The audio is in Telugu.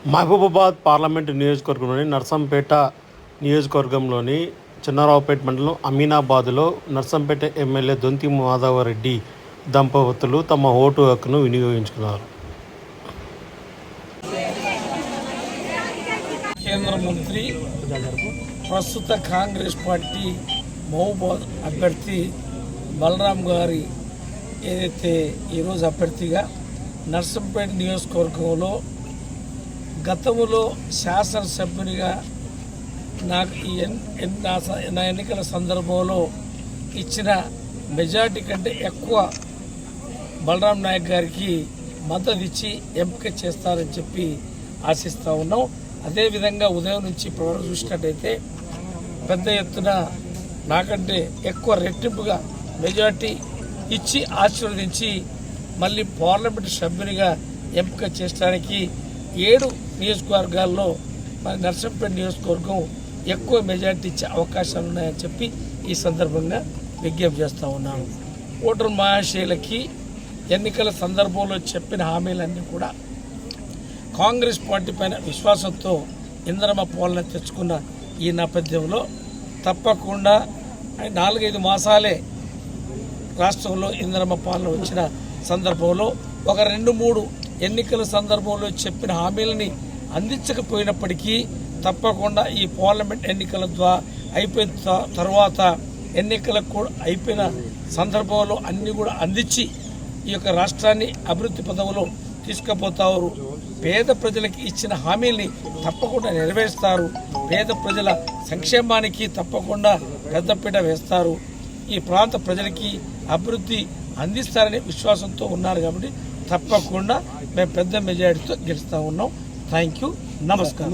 మహబూబాబాద్ పార్లమెంటు నియోజకవర్గంలోని నర్సంపేట నియోజకవర్గంలోని చిన్నారావుపేట మండలం అమీనాబాద్లో నర్సంపేట ఎమ్మెల్యే దొంతి మాధవరెడ్డి దంపతులు తమ ఓటు హక్కును వినియోగించుకున్నారు. కేంద్ర మంత్రి ప్రస్తుత కాంగ్రెస్ పార్టీ మహబూబాబాద్ అభ్యర్థి బలరాం గారి ఏదైతే ఈరోజు అభ్యర్థిగా నర్సంపేట నియోజకవర్గంలో గతంలో శాసనసభ్యునిగా నాకు నా ఎన్నికల సందర్భంలో ఇచ్చిన మెజార్టీ కంటే ఎక్కువ బలరాం నాయక్ గారికి మద్దతు ఇచ్చి ఎంపిక చేస్తారని చెప్పి ఆశిస్తూ ఉన్నాం. అదేవిధంగా ఉదయం నుంచి ఇప్పటివరకు చూసినట్టయితే పెద్ద ఎత్తున నాకంటే ఎక్కువ రెట్టింపుగా మెజార్టీ ఇచ్చి ఆశీర్వదించి మళ్ళీ పార్లమెంటు సభ్యునిగా ఎంపిక చేయడానికి 7 నియోజకవర్గాల్లో మన నర్సంపేట నియోజకవర్గం ఎక్కువ మెజార్టీ ఇచ్చే అవకాశాలు ఉన్నాయని చెప్పి ఈ సందర్భంగా విజ్ఞప్తి చేస్తూ ఉన్నాను. ఓటర్ మహాశయులకి ఎన్నికల సందర్భంలో చెప్పిన హామీలన్నీ కూడా కాంగ్రెస్ పార్టీ పైన విశ్వాసంతో ఇంద్రమ్మ పాలన తెచ్చుకున్న ఈ నేపథ్యంలో తప్పకుండా 4-5 మాసాలే రాష్ట్రంలో ఇంద్రమ్మ పాలన వచ్చిన సందర్భంలో ఒక 2-3 ఎన్నికల సందర్భంలో చెప్పిన హామీలని అందించకపోయినప్పటికీ తప్పకుండా ఈ పార్లమెంట్ ఎన్నికల అయిపోయిన తర్వాత ఎన్నికలకు కూడా అయిపోయిన సందర్భంలో అన్నీ కూడా అందించి ఈ యొక్క రాష్ట్రాన్ని అభివృద్ధి పదవిలో తీసుకుపోతారు. పేద ప్రజలకి ఇచ్చిన హామీల్ని తప్పకుండా నెరవేరుస్తారు. పేద ప్రజల సంక్షేమానికి తప్పకుండా పెద్దపీట వేస్తారు. ఈ ప్రాంత ప్రజలకి అభివృద్ధి అందిస్తారనే విశ్వాసంతో ఉన్నారు. కాబట్టి తప్పకుండా మేము పెద్ద మెజారిటీతో గెలుస్తూ ఉన్నాం. Thank you. నమస్కారం.